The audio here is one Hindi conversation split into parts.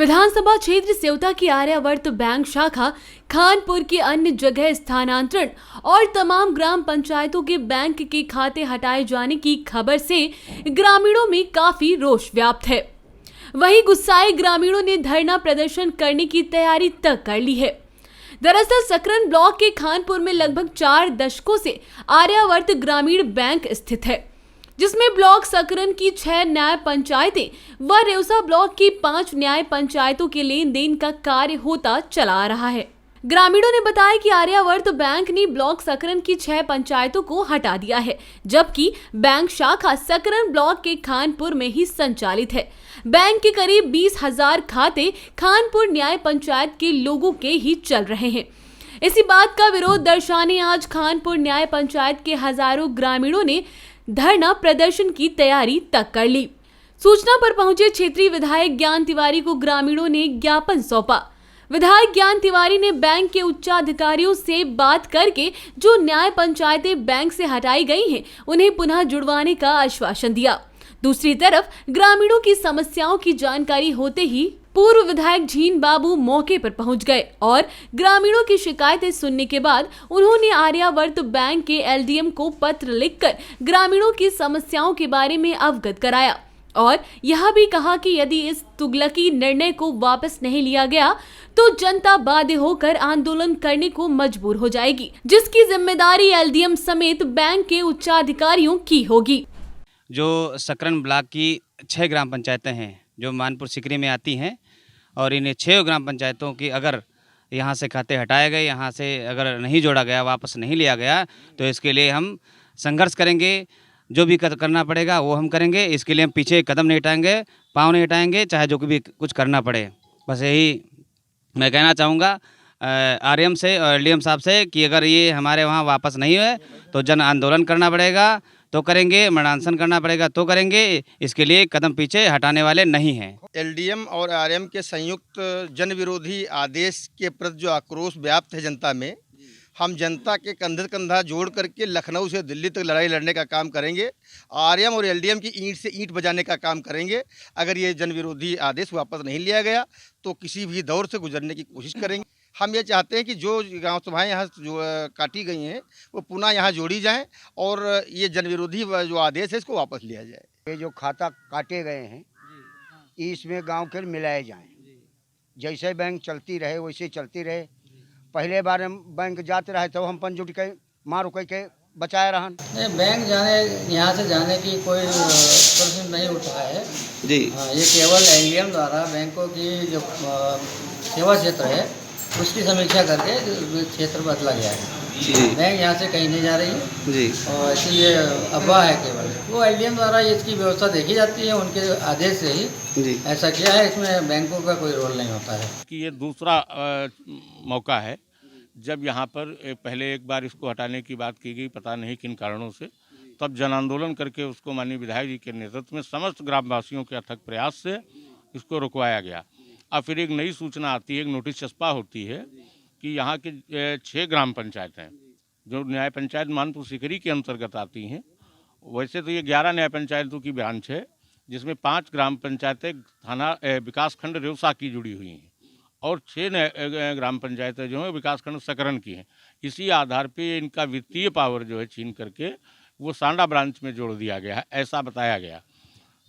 विधानसभा क्षेत्र सेवता की आर्यावर्त बैंक शाखा खानपुर की अन्य जगह स्थानांतरण और तमाम ग्राम पंचायतों के बैंक के खाते हटाए जाने की खबर से ग्रामीणों में काफी रोष व्याप्त है। वहीं गुस्साए ग्रामीणों ने धरना प्रदर्शन करने की तैयारी तक कर ली है। दरअसल सकरन ब्लॉक के खानपुर में लगभग 4 दशकों से आर्यावर्त ग्रामीण बैंक स्थित है, जिसमें ब्लॉक सकरन की 6 न्याय पंचायतें व रेउसा ब्लॉक की 5 न्याय पंचायतों के लेन देन का कार्य होता चला आ रहा है। ग्रामीणों ने बताया कि आर्यावर्त बैंक ने ब्लॉक सकरन की 6 पंचायतों को हटा दिया है, जबकि बैंक शाखा सकरन ब्लॉक के खानपुर में ही संचालित है। बैंक के करीब 20,000 खाते खानपुर न्याय पंचायत के लोगों के ही चल रहे हैं। इसी बात का विरोध दर्शाने आज खानपुर न्याय पंचायत के हजारों ग्रामीणों ने धरना प्रदर्शन की तैयारी तक कर ली। सूचना पर पहुंचे क्षेत्रीय विधायक ज्ञान तिवारी को ग्रामीणों ने ज्ञापन सौंपा। विधायक ज्ञान तिवारी ने बैंक के उच्चाधिकारियों से बात करके जो न्याय पंचायतें बैंक से हटाई गई हैं, उन्हें पुनः जुड़वाने का आश्वासन दिया। दूसरी तरफ ग्रामीणों की समस्याओं की जानकारी होते ही पूर्व विधायक झीन बाबू मौके पर पहुंच गए और ग्रामीणों की शिकायतें सुनने के बाद उन्होंने आर्यावर्त बैंक के एलडीएम को पत्र लिखकर ग्रामीणों की समस्याओं के बारे में अवगत कराया और यह भी कहा कि यदि इस तुगलकी निर्णय को वापस नहीं लिया गया तो जनता बाध्य होकर आंदोलन करने को मजबूर हो जाएगी, जिसकी जिम्मेदारी एलडीएम समेत बैंक के उच्चाधिकारियों की होगी। जो सकरन ब्लॉक की 6 ग्राम पंचायतें हैं जो मानपुर सिकरी में आती हैं और इन 6 ग्राम पंचायतों की अगर यहाँ से खाते हटाए गए, यहाँ से अगर नहीं जोड़ा गया, वापस नहीं लिया गया, तो इसके लिए हम संघर्ष करेंगे। जो भी करना पड़ेगा वो हम करेंगे। इसके लिए हम पीछे कदम नहीं हटाएंगे, पाँव नहीं हटाएंगे, चाहे जो भी कुछ करना पड़े। बस यही मैं कहना चाहूँगा आरएम से और एलडीएम साहब से कि अगर ये हमारे वहाँ वापस नहीं हुए तो जन आंदोलन करना पड़ेगा तो करेंगे, मरणानशन करना पड़ेगा तो करेंगे। इसके लिए कदम पीछे हटाने वाले नहीं हैं। एलडीएम और आरएम के संयुक्त जन विरोधी आदेश के प्रति जो आक्रोश व्याप्त है जनता में, हम जनता के कंधे से कंधा जोड़ करके लखनऊ से दिल्ली तक लड़ाई लड़ने का काम करेंगे। आरएम और एलडीएम की ईंट से ईंट बजाने का काम करेंगे। अगर ये जन विरोधी आदेश वापस नहीं लिया गया तो किसी भी दौर से गुजरने की कोशिश करेंगे। हम ये चाहते हैं कि जो गांव सभाएं यहाँ जो काटी गई हैं वो पुनः यहाँ जोड़ी जाएं और ये जन विरोधी जो आदेश है इसको वापस लिया जाए। ये जो खाता काटे गए हैं इसमें गांव के मिलाए जाएं। जैसे बैंक चलती रहे वैसे चलती रहे। पहले बार हम बैंक जाते रहे तो हम पंजुट के मार उकई के बचाए रहन। बैंक जाने यहाँ से जाने की कोई प्रश्न नहीं उठा है जी। ये केवल एलडीएम द्वारा बैंकों की जो सेवा क्षेत्र है उसकी समीक्षा करके क्षेत्र बदला गया है। बैंक यहाँ से कहीं नहीं जा रही है जी, और इसलिए अफवाह है केवल। वो एलडीएम द्वारा इसकी व्यवस्था देखी जाती है, उनके आदेश से ही जी ऐसा किया है। इसमें बैंकों का कोई रोल नहीं होता है। कि ये दूसरा मौका है जब यहाँ पर पहले एक बार इसको हटाने की बात की गई, पता नहीं किन कारणों से, तब जन आंदोलन करके उसको माननीय विधायक जी के नेतृत्व में समस्त ग्रामवासियों के अथक प्रयास से इसको रुकवाया गया। और फिर एक नई सूचना आती है, एक नोटिस चस्पा होती है कि यहाँ के 6 ग्राम पंचायतें जो न्याय पंचायत मानपुर सिकरी के अंतर्गत आती हैं, वैसे तो ये 11 न्याय पंचायतों की ब्रांच है, जिसमें 5 ग्राम पंचायतें थाना विकासखंड रेउसा की जुड़ी हुई हैं और 6 ग्राम पंचायतें जो हैं विकासखंड सकरन की हैं। इसी आधार पे इनका वित्तीय पावर जो है छीन करके वो सांडा ब्रांच में जोड़ दिया गया है, ऐसा बताया गया।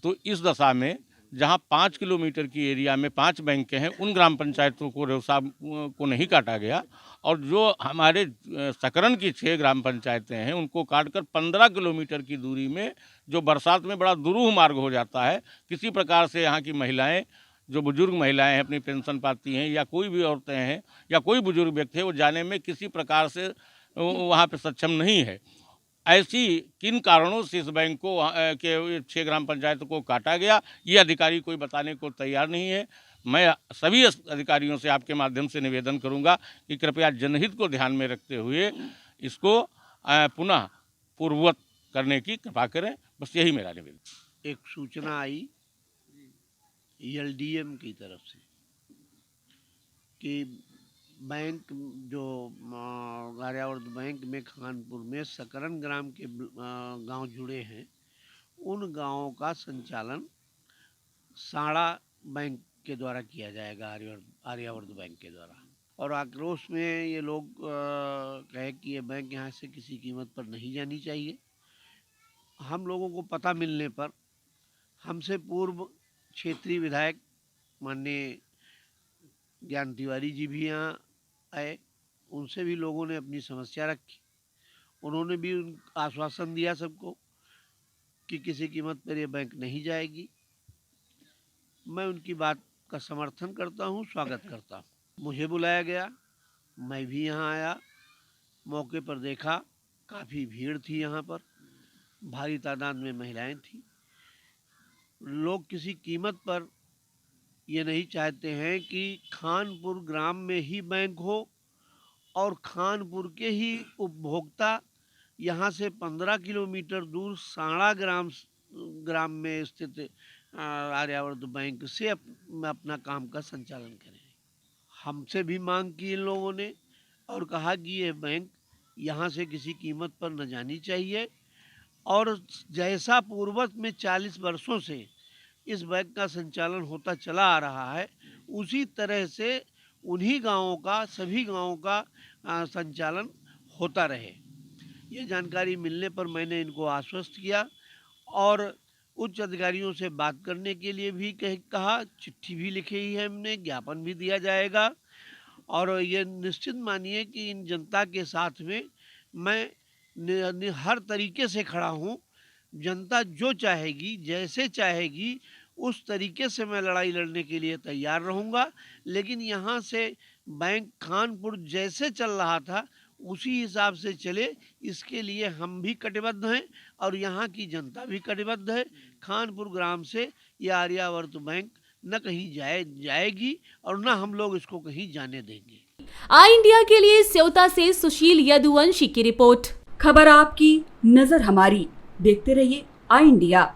तो इस दशा में जहां 5 किलोमीटर की एरिया में 5 बैंकें हैं, उन ग्राम पंचायतों को रेउसा को नहीं काटा गया और जो हमारे सकरन की 6 ग्राम पंचायतें हैं उनको काटकर 15 किलोमीटर की दूरी में, जो बरसात में बड़ा दुरूह मार्ग हो जाता है, किसी प्रकार से यहाँ की महिलाएं, जो बुजुर्ग महिलाएं हैं, अपनी पेंशन पाती हैं, या कोई भी औरतें हैं या कोई बुजुर्ग व्यक्ति है, वो जाने में किसी प्रकार से वहाँ पे सक्षम नहीं है। ऐसी किन कारणों से इस बैंक को के 6 ग्राम पंचायतों को काटा गया, ये अधिकारी कोई बताने को तैयार नहीं है। मैं सभी अधिकारियों से आपके माध्यम से निवेदन करूंगा कि कृपया जनहित को ध्यान में रखते हुए इसको पुनः पूर्ववत करने की कृपा करें। बस यही मेरा निवेदन। एक सूचना आई एलडीएम की तरफ से कि बैंक जो आर्यावर्त बैंक में खानपुर में सकरन ग्राम के गांव जुड़े हैं, उन गांवों का संचालन साड़ा बैंक के द्वारा किया जाएगा, आर्यावर्त बैंक के द्वारा। और आक्रोश में ये लोग कहे कि ये बैंक यहाँ से किसी कीमत पर नहीं जानी चाहिए। हम लोगों को पता मिलने पर हमसे पूर्व क्षेत्रीय विधायक माननीय ज्ञान तिवारी जी भी यहाँ आए, उनसे भी लोगों ने अपनी समस्या रखी। उन्होंने भी आश्वासन दिया सबको कि किसी कीमत पर यह बैंक नहीं जाएगी। मैं उनकी बात का समर्थन करता हूँ, स्वागत करता हूँ। मुझे बुलाया गया, मैं भी यहाँ आया, मौके पर देखा काफ़ी भीड़ थी यहाँ पर, भारी तादाद में महिलाएं थी। लोग किसी कीमत पर ये नहीं चाहते हैं कि खानपुर ग्राम में ही बैंक हो और खानपुर के ही उपभोक्ता यहाँ से 15 किलोमीटर दूर साड़ा ग्राम में स्थित आर्यावर्त बैंक से अपना काम का संचालन करें। हमसे भी मांग की इन लोगों ने और कहा कि ये बैंक यहाँ से किसी कीमत पर न जानी चाहिए। और जैसा पूर्वत में 40 वर्षों से इस बैंक का संचालन होता चला आ रहा है, उसी तरह से उन्हीं गांवों का, सभी गांवों का संचालन होता रहे। ये जानकारी मिलने पर मैंने इनको आश्वस्त किया और उच्च अधिकारियों से बात करने के लिए भी कहा। चिट्ठी भी लिखी है हमने, ज्ञापन भी दिया जाएगा। और ये निश्चित मानिए कि इन जनता के साथ में मैं हर तरीके से खड़ा हूँ। जनता जो चाहेगी, जैसे चाहेगी, उस तरीके से मैं लड़ाई लड़ने के लिए तैयार रहूँगा। लेकिन यहाँ से बैंक खानपुर जैसे चल रहा था उसी हिसाब से चले, इसके लिए हम भी कटिबद्ध हैं और यहाँ की जनता भी कटिबद्ध है। खानपुर ग्राम से यह आर्यावर्त बैंक न कहीं जाएगी और न हम लोग इसको कहीं जाने देंगे। आई इंडिया के लिए सेवता से सुशील यदुवंशी की रिपोर्ट। खबर आपकी, नजर हमारी। देखते रहिए आई इंडिया।